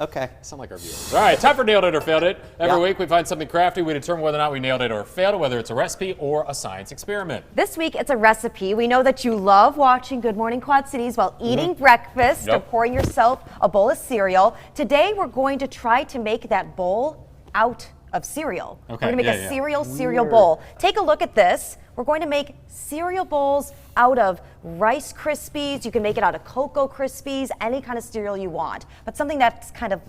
Okay. Sound like our viewers. All right, time for Nailed It or Failed It. Every week we find something crafty. We determine whether or not we nailed it or failed it, whether it's a recipe or a science experiment. This week it's a recipe. We know that you love watching Good Morning Quad Cities while eating breakfast or pouring yourself a bowl of cereal. Today we're going to try to make that bowl out of cereal. Okay. We're going to make a cereal bowl. Take a look at this. We're going to make cereal bowls out of Rice Krispies. You can make it out of Cocoa Krispies, any kind of cereal you want, but something that's kind of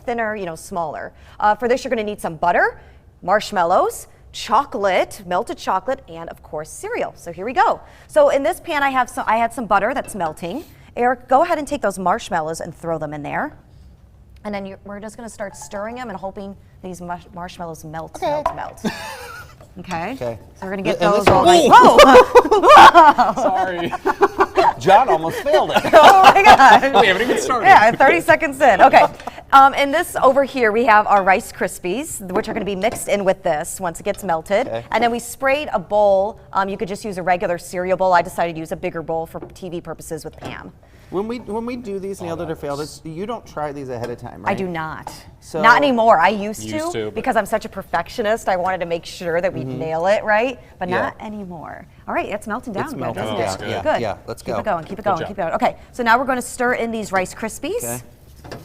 thinner, smaller. For this, you're going to need some butter, marshmallows, chocolate, melted chocolate, and of course cereal. So here we go. So in this pan, I had some butter that's melting. Eric, go ahead and take those marshmallows and throw them in there. And then we're just going to start stirring them and hoping these marshmallows melt. Okay. So we're gonna get those all nice. Whoa! Sorry. John almost failed it. Oh my God. We haven't even started. Yeah, 30 seconds in. Okay. And this over here, we have our Rice Krispies, which are going to be mixed in with this once it gets melted. Okay. And then we sprayed a bowl. You could just use a regular cereal bowl. I decided to use a bigger bowl for TV purposes with Pam. When we do these Nailed It or Failed It, you don't try these ahead of time, right? I do not. So not anymore. I used to but because I'm such a perfectionist. I wanted to make sure that we nail it right, but not anymore. All right, it's melting down. It's melting down. Good. Yeah, let's go. Keep it going. Keep it going. Keep it going. Okay, so now we're going to stir in these Rice Krispies. Okay.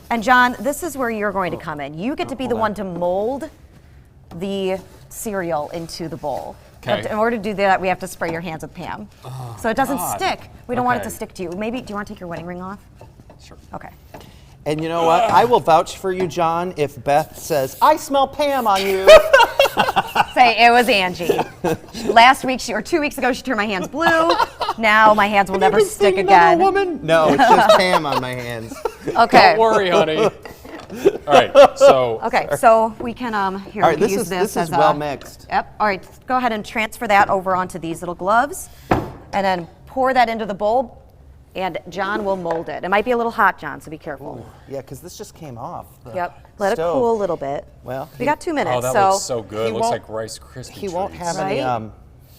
And John, this is where you're going to come in. You get to be the one to mold the cereal into the bowl. Okay. But in order to do that, we have to spray your hands with Pam. So it doesn't stick. We don't want it to stick to you. Maybe, do you want to take your wedding ring off? Sure. Okay. And you know what? I will vouch for you, John, if Beth says, I smell Pam on you. Say, it was Angie. Last week, or 2 weeks ago, she turned my hands blue. Now my hands will never stick again. Woman? No, it's just Pam on my hands. Okay. Don't worry, honey. All right, so. Okay, so we can, here, all right, we can this use this is as well mixed. Yep, all right, go ahead and transfer that over onto these little gloves, and then pour that into the bowl, and John will mold it. It might be a little hot, John, so be careful. Ooh, yeah, because this just came off the let stove. it cool a little bit. Well, we got 2 minutes. Oh, that looks so good. It looks like Rice Krispie He won't have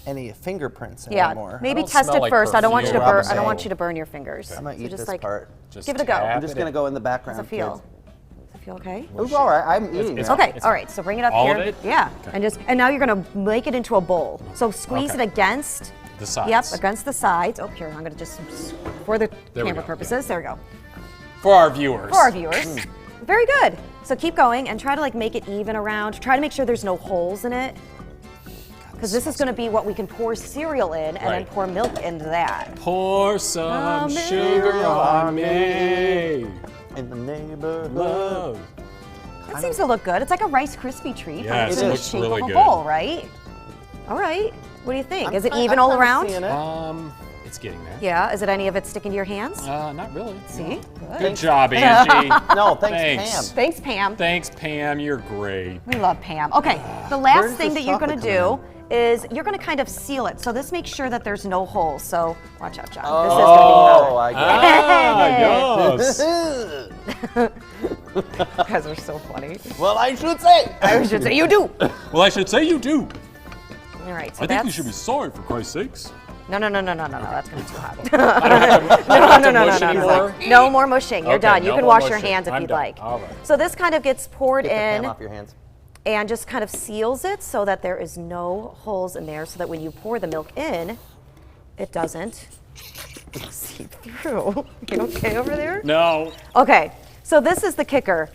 any fingerprints anymore. Maybe test it first. I don't want you to burn. I don't want you to burn your fingers. I'm gonna eat this part. Just give it a go. I'm just gonna go in the background. How's it feel? Feel okay? It was all right. I'm eating it. Okay, all right, so bring it up all here. Of it? Yeah, okay. and now you're gonna make it into a bowl. So squeeze it against the sides. Yep, against the sides. Oh, here, I'm gonna just, for the camera purposes, there we go. For our viewers. For our viewers. Very good. So keep going and try to make it even around. Try to make sure there's no holes in it. Because this is going to be what we can pour cereal in and then pour milk into that. Pour some sugar on me. In the neighborhood. That seems to look good. It's like a Rice Krispie treat. Yeah, it's in the shape of a bowl, right? All right. What do you think? Is it even all around? It's getting there. Yeah. Is it any of it sticking to your hands? Not really. See? Good job, Angie. No, thanks, Pam. Thanks, Pam. Thanks, Pam. You're great. We love Pam. Okay. The last thing that you're going to do is you're going to kind of seal it. So this makes sure that there's no holes. So watch out, John. This is going to be I get You guys are so funny. Well, I should say. I should say you do. Well, I should say you do. All right. So I think you should be sorry, for Christ's sakes. No. That's going to be too hot. No. No more mushing. You're done. You can wash your hands if you'd like. All right. So this kind of gets poured in. Off your hands. And just kind of seals it so that there is no holes in there so that when you pour the milk in, it doesn't seep through. You okay over there? No. Okay, so this is the kicker.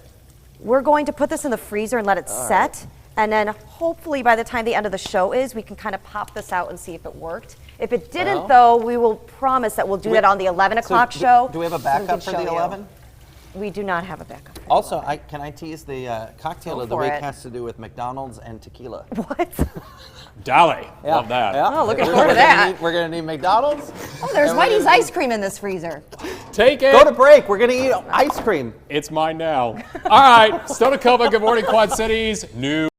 We're going to put this in the freezer and let it set. And then hopefully by the time the end of the show is, we can kind of pop this out and see if it worked. If it didn't, though, we will promise that we'll do that on the 11 o'clock show. Do we have a backup for the 11? We do not have a backup. Also, can I tease the cocktail of the week has to do with McDonald's and tequila. What? Dolly. Love that. Yeah. Oh, looking forward to that. We're going to need McDonald's. Oh, there's Whitey's ice cream in this freezer. Take it. Go to break. We're going to eat ice cream. It's mine now. All right. Stonacova, Good Morning Quad Cities. New.